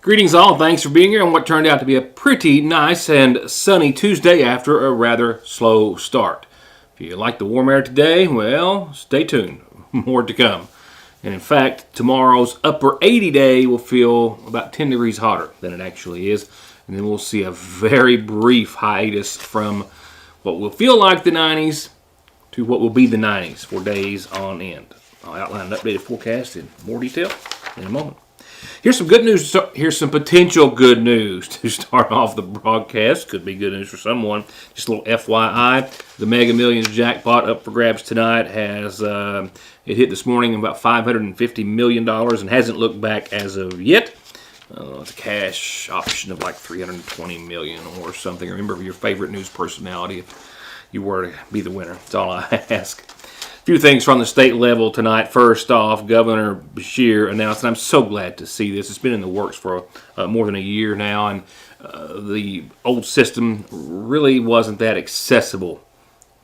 Greetings all, thanks for being here on what turned out to be a pretty nice and sunny Tuesday after a rather slow start. If you like the warm air today, well, stay tuned. More to come. And in fact, tomorrow's upper 80 day will feel about 10 degrees hotter than it actually is. And then we'll see a very brief hiatus from what will feel like the 90s to what will be the 90s for days on end. I'll outline an updated forecast in more detail in a moment. Here's some good news. Here's some potential good news to start off the broadcast. Could be good news for someone. Just a little FYI. The Mega Millions jackpot up for grabs tonight has it hit this morning about $550 million and hasn't looked back as of yet. It's a cash option of like $320 million or something. Remember your favorite news personality if you were to be the winner. That's all I ask. A few things from the state level tonight. First off, Governor Beshear announced, and I'm so glad to see this. It's been in the works for more than a year now, and the old system really wasn't that accessible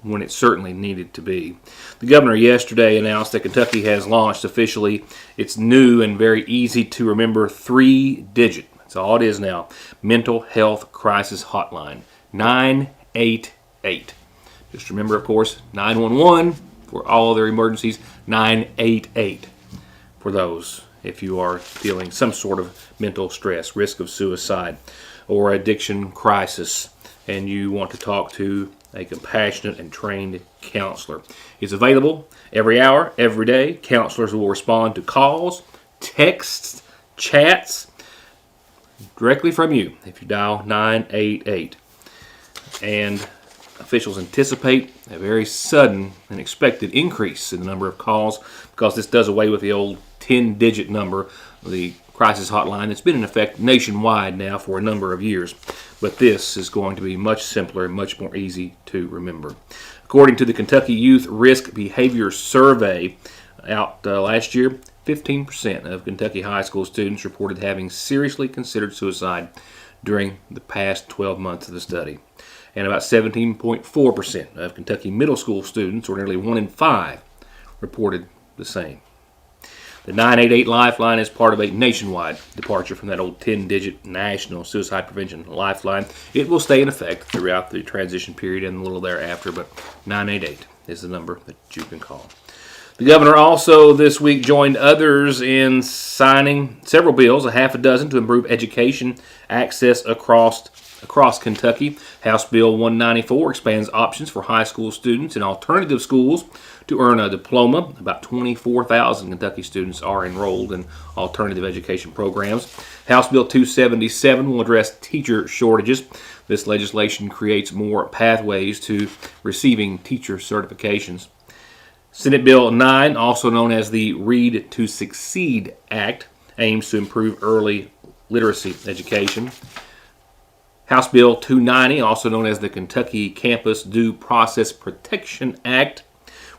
when it certainly needed to be. The governor yesterday announced that Kentucky has launched officially its new and very easy to remember 3-digit, that's all it is now, mental health crisis hotline, 988. Just remember, of course, 911 for all their emergencies, 988 for those if you are feeling some sort of mental stress, risk of suicide, or addiction crisis, and you want to talk to a compassionate and trained counselor. It's available every hour, every day. Counselors will respond to calls, texts, chats directly from you if you dial 988. And officials anticipate a very sudden and expected increase in the number of calls because this does away with the old 10-digit number, the crisis hotline that's been in effect nationwide now for a number of years. But this is going to be much simpler and much more easy to remember. According to the Kentucky Youth Risk Behavior Survey out last year, 15% of Kentucky high school students reported having seriously considered suicide during the past 12 months of the study. And about 17.4% of Kentucky middle school students, or nearly 1 in 5, reported the same. The 988 Lifeline is part of a nationwide departure from that old 10-digit National Suicide Prevention Lifeline. It will stay in effect throughout the transition period and a little thereafter, but 988 is the number that you can call. The governor also this week joined others in signing several bills, a half a dozen, to improve education access across Kentucky. House Bill 194 expands options for high school students in alternative schools to earn a diploma. About 24,000 Kentucky students are enrolled in alternative education programs. House Bill 277 will address teacher shortages. This legislation creates more pathways to receiving teacher certifications. Senate Bill 9, also known as the Read to Succeed Act, aims to improve early literacy education. House Bill 290, also known as the Kentucky Campus Due Process Protection Act,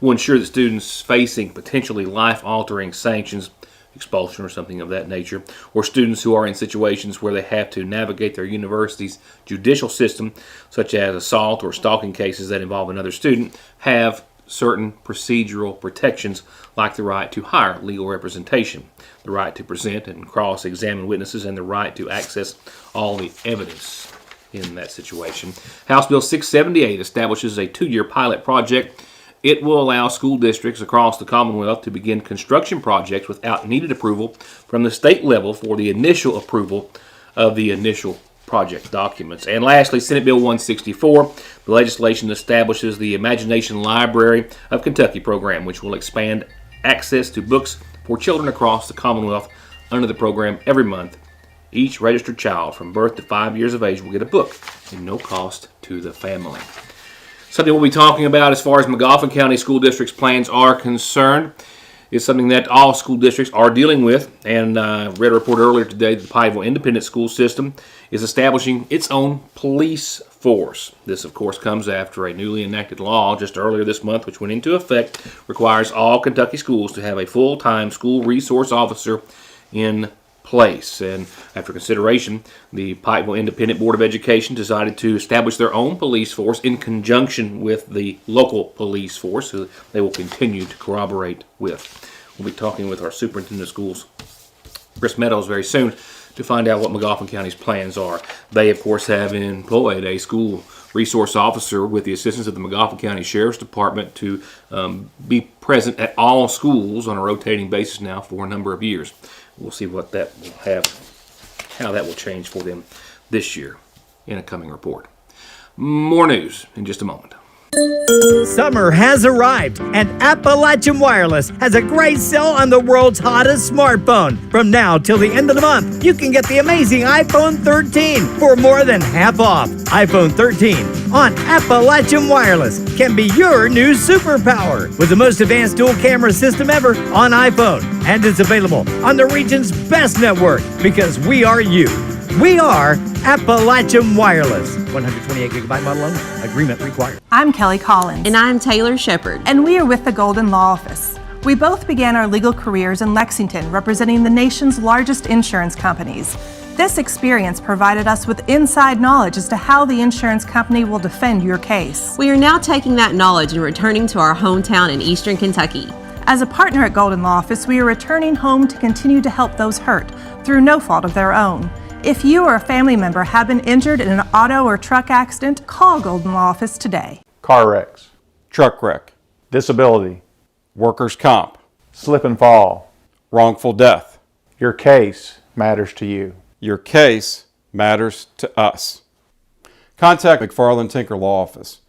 will ensure that students facing potentially life-altering sanctions, expulsion or something of that nature, or students who are in situations where they have to navigate their university's judicial system, such as assault or stalking cases that involve another student, have certain procedural protections like the right to hire legal representation, the right to present and cross-examine witnesses, and the right to access all the evidence in that situation. House Bill 678 establishes a 2-year pilot project. It will allow school districts across the Commonwealth to begin construction projects without needed approval from the state level for the initial approval of the initial project documents. And lastly, Senate Bill 164, the legislation establishes the Imagination Library of Kentucky program, which will expand access to books for children across the Commonwealth. Under the program, every month, each registered child from birth to 5 years of age will get a book at no cost to the family. Something we'll be talking about as far as McGoffin County School District's plans are concerned is something that all school districts are dealing with. And read a report earlier today that the Pikeville Independent School System is establishing its own police force. This, of course, comes after a newly enacted law just earlier this month, which went into effect, requires all Kentucky schools to have a full-time school resource officer in place. And after consideration, the Pikeville Independent Board of Education decided to establish their own police force in conjunction with the local police force, who they will continue to corroborate with. We'll be talking with our superintendent of schools, Chris Meadows, very soon to find out what McGoffin County's plans are. They, of course, have employed a school resource officer with the assistance of the McGoffin County Sheriff's Department to be present at all schools on a rotating basis now for a number of years. We'll see what that will have, how that will change for them this year in a coming report. More news in just a moment. Summer has arrived, and Appalachian Wireless has a great sale on the world's hottest smartphone. From now till the end of the month, you can get the amazing iPhone 13 for more than half off. iPhone 13 on Appalachian Wireless can be your new superpower with the most advanced dual camera system ever on iPhone. And it's available on the region's best network because we are you. We are Appalachian Wireless. 128 gigabyte model only. Agreement required. I'm Kelly Collins. And I'm Taylor Shepard. And we are with the Golden Law Office. We both began our legal careers in Lexington, representing the nation's largest insurance companies. This experience provided us with inside knowledge as to how the insurance company will defend your case. We are now taking that knowledge and returning to our hometown in Eastern Kentucky. As a partner at Golden Law Office, we are returning home to continue to help those hurt through no fault of their own. If you or a family member have been injured in an auto or truck accident, call Golden Law Office today. Car wrecks, truck wreck, disability, workers' comp, slip and fall, wrongful death. Your case matters to you. Your case matters to us. Contact McFarland Tinker Law Office.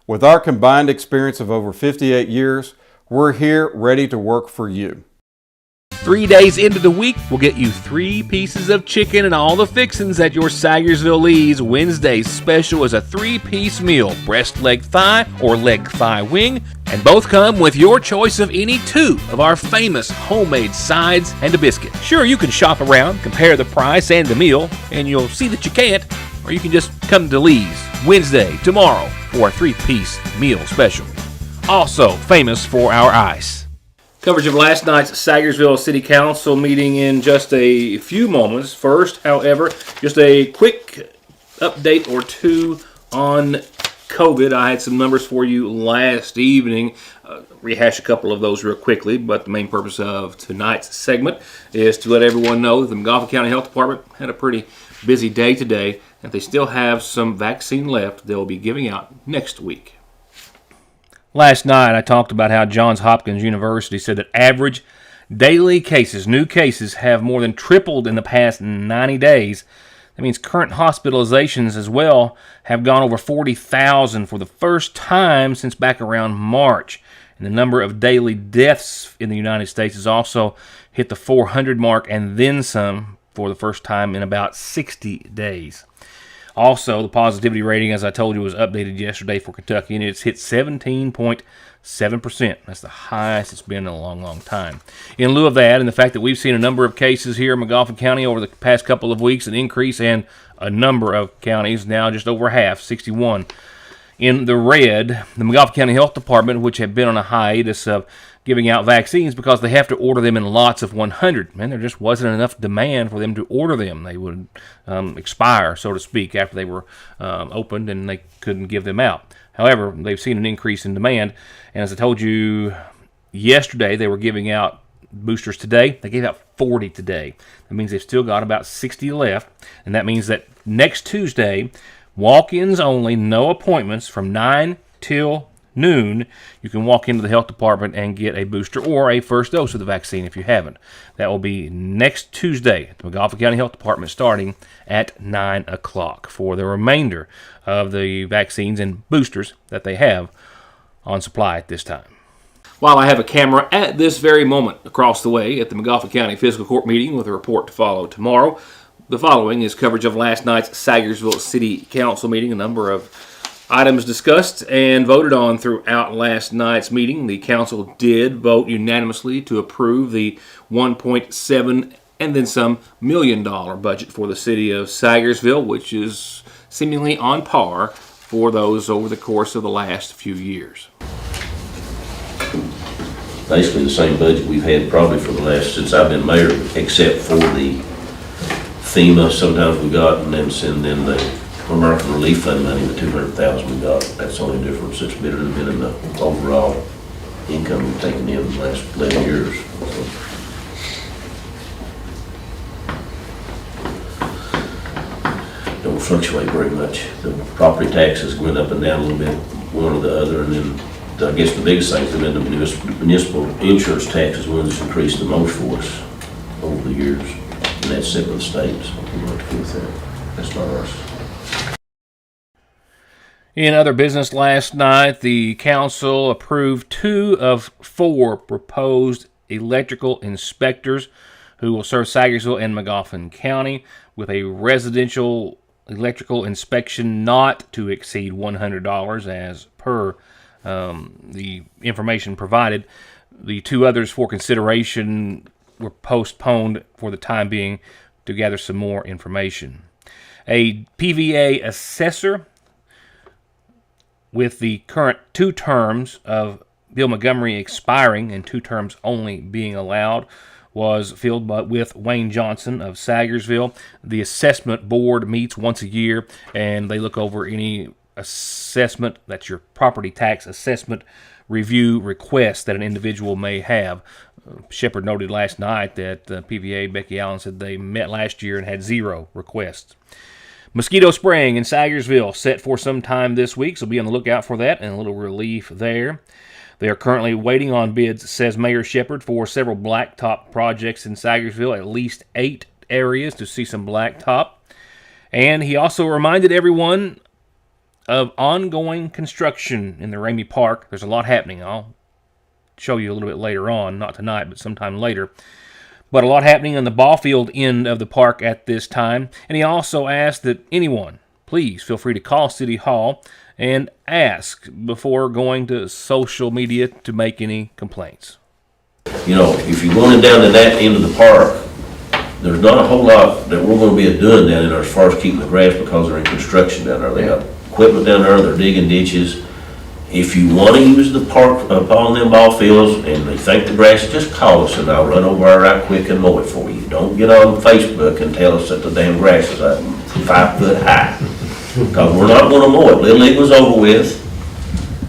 With our combined experience of over 58 years, we're here ready to work for you. 3 days into the week, we'll get you 3 pieces of chicken and all the fixings at your Sagarsville Leas. Wednesday's special is a 3-piece meal, breast, leg, thigh, or leg, thigh, wing, and both come with your choice of any 2 of our famous homemade sides and a biscuit. Sure, you can shop around, compare the price and the meal, and you'll see that you can't, or you can just come to Leas Wednesday, tomorrow, for a 3-piece meal special. Also famous for our ice. Coverage of last night's Sagarsville City Council meeting in just a few moments. First, however, just a quick update or 2 on COVID. I had some numbers for you last evening. Rehash a couple of those real quickly, but the main purpose of tonight's segment is to let everyone know that the McGoffin County Health Department had a pretty busy day today, and they still have some vaccine left they'll be giving out next week. Last night, I talked about how Johns Hopkins University said that average daily cases, new cases, have more than tripled in the past 90 days. That means current hospitalizations as well have gone over 40,000 for the first time since back around March. And the number of daily deaths in the United States has also hit the 400 mark and then some for the first time in about 60 days. Also, the positivity rating, as I told you, was updated yesterday for Kentucky, and it's hit 17.7%. That's the highest it's been in a long, long time. In lieu of that, and the fact that we've seen a number of cases here in McGoffin County over the past couple of weeks, an increase in a number of counties, now just over half, 61. In the red, the McGoffin County Health Department, which had been on a hiatus of giving out vaccines because they have to order them in lots of 100. Man, there just wasn't enough demand for them to order them. They would expire, so to speak, after they were opened, and they couldn't give them out. However, they've seen an increase in demand, and as I told you yesterday, they were giving out boosters today. They gave out 40 today. That means they've still got about 60 left, and that means that next Tuesday, walk-ins only, no appointments, from 9 till noon, you can walk into the health department and get a booster or a first dose of the vaccine if you haven't. That will be next Tuesday at the McGoffin County Health Department starting at 9 o'clock for the remainder of the vaccines and boosters that they have on supply at this time. While I have a camera at this very moment across the way at the McGoffin County Fiscal Court meeting with a report to follow tomorrow, the following is coverage of last night's Sagarsville City Council meeting. A number of items discussed and voted on throughout last night's meeting. The council did vote unanimously to approve the $1.7 and then some $1 million budget for the city of Sagarsville, which is seemingly on par for those over the course of the last few years. Basically the same budget we've had probably for the last, since I've been mayor, except for the FEMA sometimes we got, and then the American Relief Fund money, the $200,000 we got. That's the only difference. It's been in the overall income we've taken in the last 11 years. So. fluctuate very much. The property taxes went up and down a little bit, one or the other, and then I guess the biggest thing has been the municipal insurance taxes, one that's increased the most for us over the years, and that's set with the state, so we don't have to do with that. That's not ours. In other business last night, the council approved 2 of 4 proposed electrical inspectors who will serve Sagarsville and Magoffin County with a residential electrical inspection not to exceed $100 as per the information provided. The 2 others for consideration were postponed for the time being to gather some more information. A PVA assessor with the current 2 terms of Bill Montgomery expiring and 2 terms only being allowed was filled with Wayne Johnson of Sagarsville. The assessment board meets once a year and they look over any assessment, that's your property tax assessment review request that an individual may have. Shepard noted last night that PVA Becky Allen said they met last year and had 0 requests. Mosquito spraying in Sagarsville set for some time this week, so be on the lookout for that and a little relief there. They are currently waiting on bids, says Mayor Shepard, for several blacktop projects in Sagarsville, at least 8 areas to see some blacktop. And he also reminded everyone of ongoing construction in the Ramey Park. There's a lot happening. I'll show you a little bit later on, not tonight, but sometime later. But a lot happening on the ball field end of the park at this time. And he also asked that anyone, please feel free to call City Hall and ask before going to social media to make any complaints. You know, if you're going down to that end of the park, there's not a whole lot that we're going to be doing down there as far as keeping the grass because they're in construction down there. They have equipment down there, they're digging ditches. If you want to use the park on them ball fields and they think the grass, just call us and I'll run over there right quick and mow it for you. Don't get on Facebook and tell us that the damn grass is 5 foot high. Because we're not going to mow it. Little League was over with.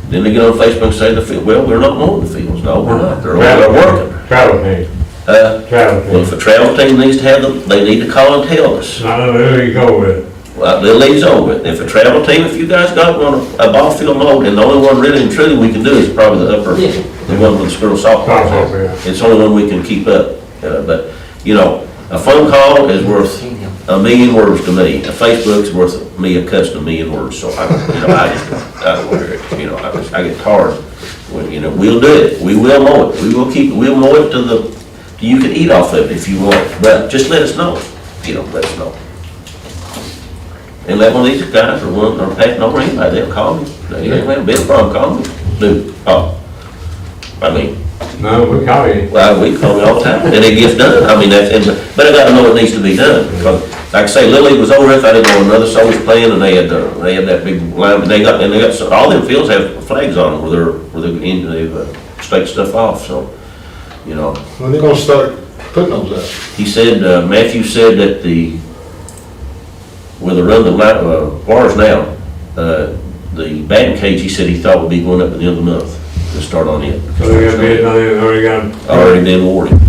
Then they get on Facebook and say the field. Well, we're not mowing the fields. No, we're not. They're over there working. Travel team. Travel team. Well, if a travel team needs to have them, they need to call and tell us. I know who you go with. Well, Little League's over with. If a travel team, if you guys got a ball field mowed, and the only one really and truly we can do is probably the upper, the one with the girls softball. It's the only one we can keep up. But, you know, a phone call is worth a million words to me. A Facebook's worth me a cuss to a million words. So I get tired. When, you know, we'll do it. We will mow it. We will keep it. We'll mow it till you can eat off of it if you want. But just let us know. You know, let us know. And let one of these guys or Pat or anybody, they'll call me. They ain't have a bit of problem calling me. Dude, No, we call you. Well, we call me all the time, and it gets done. I mean, but I gotta know what needs to be done. Because, like I say, Little League was over with. I didn't know another soul was playing, and they had that big line. And they got all them fields have flags on them where they've staked stuff off. So, you know. When they gonna start putting those out? He said, Matthew said that where they run the bars now, the batting cage, he said he thought would be going up at the end of the month to start on it. So they got bid on it, already been awarded.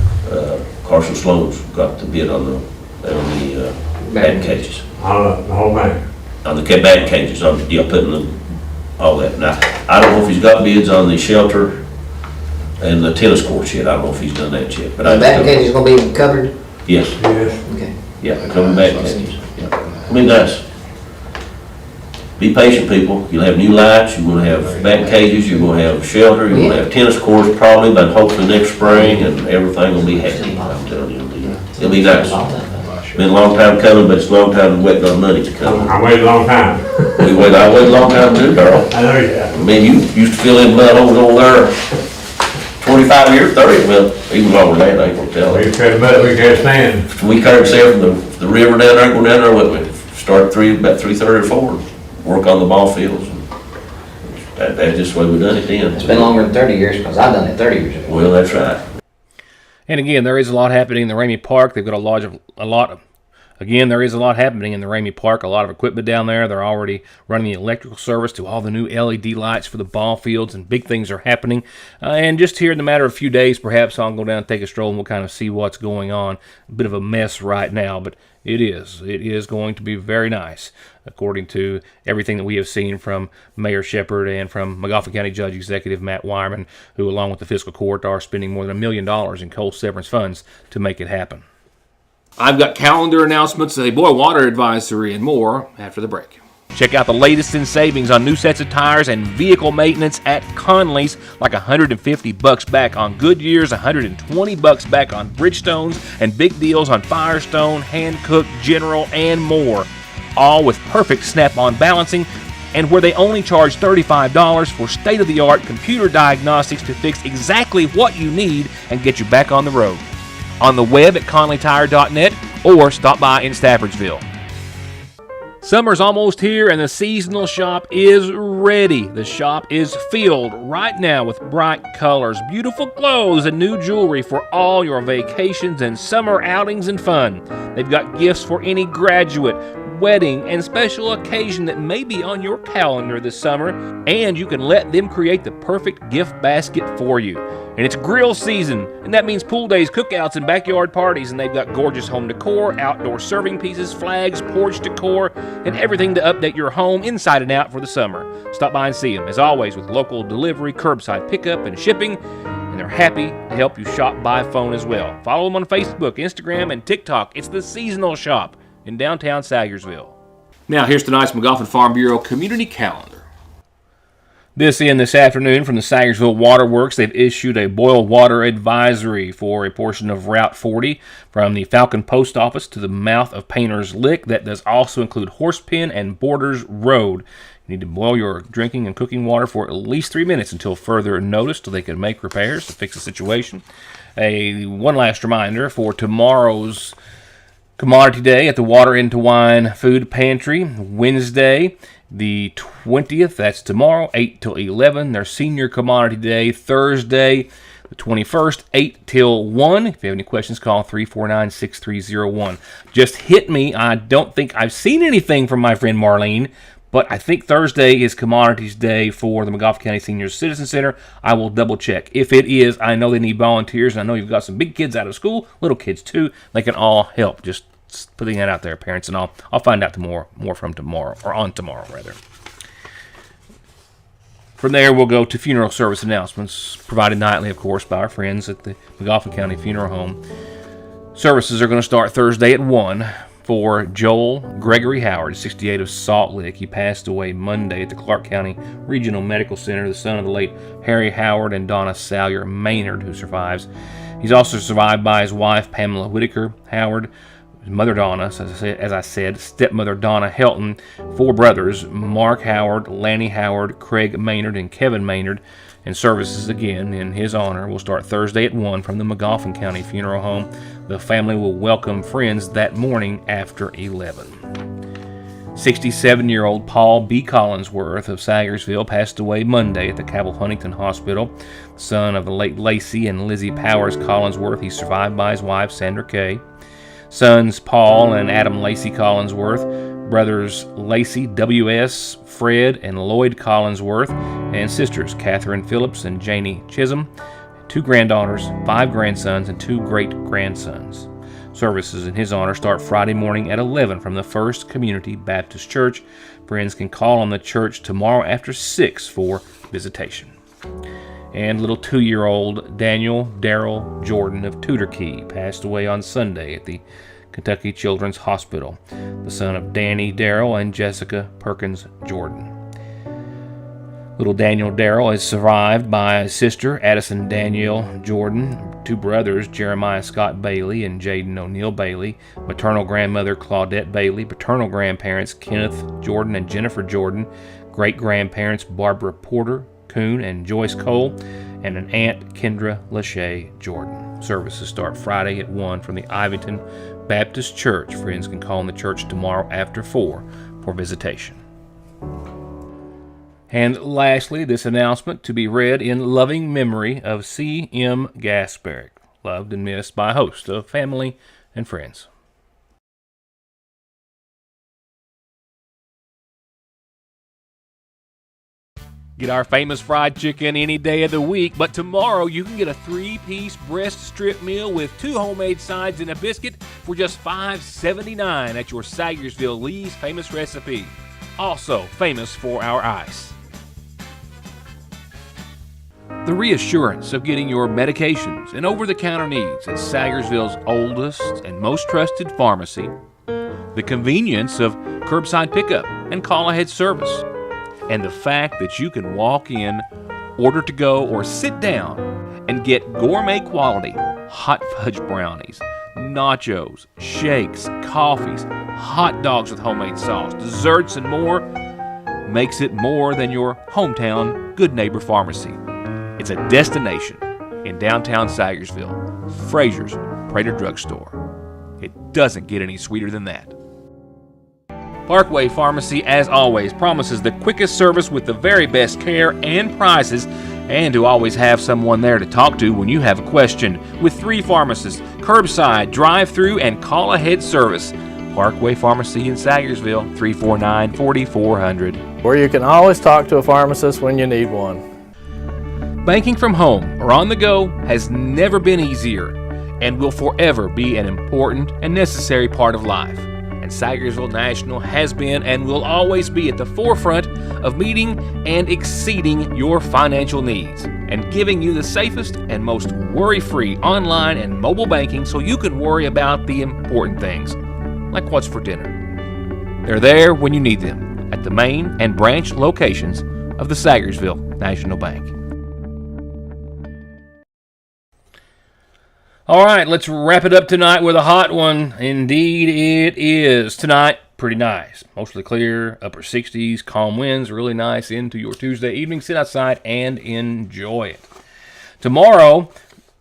Carson Sloan's got the bid on the batting cages. On the whole thing? On the batting cages, putting all that. Now, I don't know if he's got bids on the shelter and the tennis courts yet. I don't know if he's done that yet. But the batting cage is going to be covered? Yes. Yes. Okay. Yeah, covered batting cages. Yeah. I mean, guys, be patient, people. You'll have new lights, you're going to have batting cages, you're going to have shelter, you're going to have tennis courts probably, but hopefully next spring, and everything will be happy. I'm telling you, it'll be nice. It's been a long time coming, but it's a long time waiting on money to come. I waited a long time. I waited a long time too, Darrell. I know you have. I mean, you used to fill in mud over there 25 years, 30, well, even longer than that, I ain't gonna tell We you. can't stand. We carried sail from the river down there, go down there, what, we start about 3:30 or 4, work on the ball fields. That's just the way we done it then. It's been longer than 30 years because I've done it 30 years ago. Well, that's right. And again, there is a lot happening in the Ramey Park. They've got a lot Again, there is a lot happening in the Ramey Park, a lot of equipment down there. They're already running the electrical service to all the new LED lights for the ball fields, and big things are happening. And just here in the matter of a few days, perhaps I'll go down and take a stroll and we'll kind of see what's going on. A bit of a mess right now, but it is going to be very nice, according to everything that we have seen from Mayor Shepherd and from Magoffin County Judge Executive Matt Wyman, who, along with the fiscal court, are spending more than $1 million in coal severance funds to make it happen. I've got calendar announcements, a boil water advisory, and more after the break. Check out the latest in savings on new sets of tires and vehicle maintenance at Conley's, like $150 back on Goodyears, $120 back on Bridgestones, and big deals on Firestone, Hankook, General, and more. All with perfect snap-on balancing, and where they only charge $35 for state-of-the-art computer diagnostics to fix exactly what you need and get you back on the road. On the web at conleytire.net or stop by in Staffordsville. Summer's almost here and the seasonal shop is ready. The shop is filled right now with bright colors, beautiful clothes, and new jewelry for all your vacations and summer outings and fun. They've got gifts for any graduate, wedding, and special occasion that may be on your calendar this summer, and you can let them create the perfect gift basket for you. And it's grill season, and that means pool days, cookouts, and backyard parties, and they've got gorgeous home decor, outdoor serving pieces, flags, porch decor, and everything to update your home inside and out for the summer. Stop by and see them, as always, with local delivery, curbside pickup, and shipping, and they're happy to help you shop by phone as well. Follow them on Facebook, Instagram, and TikTok. It's the Seasonal Shop in downtown Sagarsville. Now, here's tonight's Magoffin Farm Bureau Community Calendar. This afternoon from the Sagarsville Waterworks, they've issued a boil water advisory for a portion of Route 40 from the Falcon Post Office to the mouth of Painter's Lick. That does also include Horsepen and Borders Road. You need to boil your drinking and cooking water for at least 3 minutes until further notice, so they can make repairs to fix the situation. One last reminder for tomorrow's Commodity Day at the Water into Wine Food Pantry, Wednesday, the 20th, that's tomorrow, 8 till 11. Their Senior Commodity Day, Thursday, the 21st, 8 till 1. If you have any questions, call 349-6301. Just hit me. I don't think I've seen anything from my friend Marlene, but I think Thursday is Commodities Day for the Magoffin County Senior Citizen Center. I will double check. If it is, I know they need volunteers, and I know you've got some big kids out of school, little kids too. They can all help. Just putting that out there, parents, and I'll find out more from tomorrow, or on tomorrow, rather. From there, we'll go to funeral service announcements, provided nightly, of course, by our friends at the Magoffin County Funeral Home. Services are going to start Thursday at 1 for Joel Gregory Howard, 68 of Salt Lick. He passed away Monday at the Clark County Regional Medical Center, the son of the late Harry Howard and Donna Salyer Maynard, who survives. He's also survived by his wife, Pamela Whitaker Howard, his mother Donna, as I said, stepmother Donna Helton, 4 brothers, Mark Howard, Lanny Howard, Craig Maynard, and Kevin Maynard. And services, again, in his honor, will start Thursday at 1 from the Magoffin County Funeral Home. The family will welcome friends that morning after 11. 67-year-old Paul B. Collinsworth of Sagarsville passed away Monday at the Cabell Huntington Hospital. Son of the late Lacey and Lizzie Powers Collinsworth, he's survived by his wife, Sandra Kay. Sons Paul and Adam Lacey Collinsworth, brothers Lacey W.S., Fred, and Lloyd Collinsworth, and sisters Catherine Phillips and Janie Chisholm, 2 granddaughters, 5 grandsons, and 2 great-grandsons. Services in his honor start Friday morning at 11 from the First Community Baptist Church. Friends can call on the church tomorrow after 6 for visitation. And little 2-year-old Daniel Darrell Jordan of Tudor Key passed away on Sunday at the Kentucky Children's Hospital, the son of Danny Darrell and Jessica Perkins Jordan. Little Daniel Darrell is survived by his sister, Addison Danielle Jordan, 2 brothers, Jeremiah Scott Bailey and Jaden O'Neill Bailey, maternal grandmother Claudette Bailey, paternal grandparents Kenneth Jordan and Jennifer Jordan, great-grandparents Barbara Porter, Coon and Joyce Cole, and an aunt, Kendra Lachey Jordan. Services start Friday at 1 from the Ivington Baptist Church. Friends can call in the church tomorrow after 4 for visitation. And lastly, this announcement to be read in loving memory of C.M. Gasparic, loved and missed by a host of family and friends. Get our famous fried chicken any day of the week, but tomorrow you can get a 3-piece breast strip meal with 2 homemade sides and a biscuit for just $5.79 at your Sagarsville Leas famous recipe. Also famous for our ice. The reassurance of getting your medications and over-the-counter needs at Sagarsville's oldest and most trusted pharmacy. The convenience of curbside pickup and call-ahead service. And the fact that you can walk in, order to go, or sit down and get gourmet quality hot fudge brownies, nachos, shakes, coffees, hot dogs with homemade sauce, desserts, and more makes it more than your hometown good neighbor pharmacy. It's a destination in downtown Sagarsville, Fraser's Prater Drugstore. It doesn't get any sweeter than that. Parkway Pharmacy, as always, promises the quickest service with the very best care and prices, and to always have someone there to talk to when you have a question. With 3 pharmacists, curbside, drive-through, and call-ahead service. Parkway Pharmacy in Sagarsville, 349-4400. Where you can always talk to a pharmacist when you need one. Banking from home or on the go has never been easier and will forever be an important and necessary part of life. And Sagarsville National has been and will always be at the forefront of meeting and exceeding your financial needs and giving you the safest and most worry-free online and mobile banking so you can worry about the important things, like what's for dinner. They're there when you need them at the main and branch locations of the Sagarsville National Bank. All right, let's wrap it up tonight with a hot one. Indeed it is. Tonight, pretty nice. Mostly clear, upper 60s, calm winds, really nice into your Tuesday evening. Sit outside and enjoy it. Tomorrow,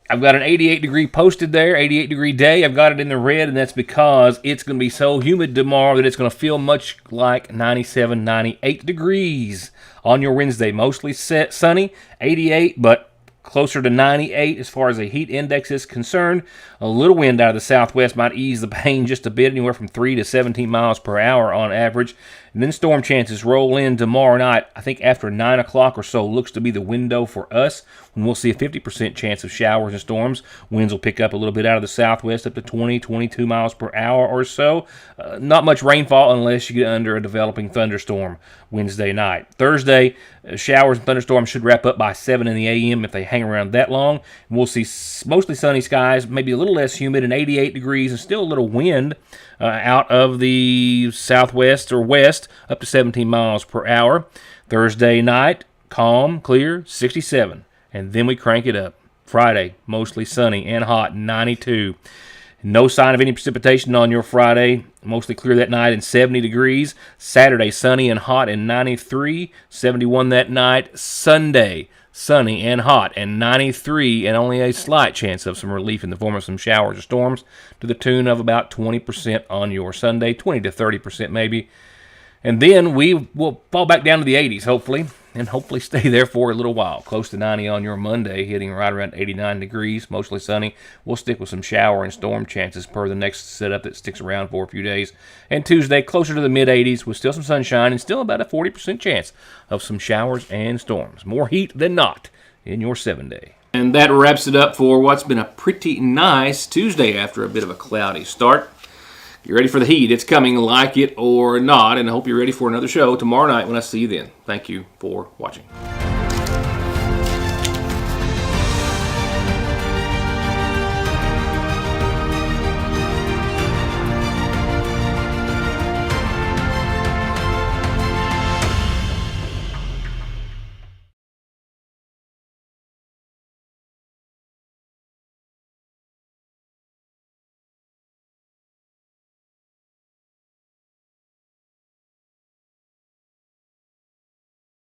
I've got an 88 degree posted there, 88 degree day. I've got it in the red, and that's because it's going to be so humid tomorrow that it's going to feel much like 97, 98 degrees on your Wednesday. Mostly sunny, 88, but closer to 98 as far as the heat index is concerned. A little wind out of the southwest might ease the pain just a bit, anywhere from 3 to 17 miles per hour on average. And then storm chances roll in tomorrow night. I think after 9 o'clock or so looks to be the window for us when we'll see a 50% chance of showers and storms. Winds will pick up a little bit out of the southwest up to 20, 22 miles per hour or so. Not much rainfall unless you get under a developing thunderstorm Wednesday night. Thursday, showers and thunderstorms should wrap up by 7 in the a.m. if they hang around that long. And we'll see mostly sunny skies, maybe a little less humid and 88 degrees and still a little wind out of the southwest or west up to 17 miles per hour. Thursday night, calm, clear, 67. And then we crank it up. Friday, mostly sunny and hot, 92. No sign of any precipitation on your Friday. Mostly clear that night and 70 degrees. Saturday, sunny and hot and 93. 71 that night. Sunday, sunny and hot and 93, and only a slight chance of some relief in the form of some showers or storms to the tune of about 20% on your Sunday, 20 to 30% maybe. And then we will fall back down to the 80s, hopefully, and hopefully stay there for a little while. Close to 90 on your Monday, hitting right around 89 degrees, mostly sunny. We'll stick with some shower and storm chances per the next setup that sticks around for a few days. And Tuesday, closer to the mid-80s with still some sunshine and still about a 40% chance of some showers and storms. More heat than not in your 7-day. And that wraps it up for what's been a pretty nice Tuesday after a bit of a cloudy start. Get ready for the heat. It's coming, like it or not, and I hope you're ready for another show tomorrow night when I see you then. Thank you for watching.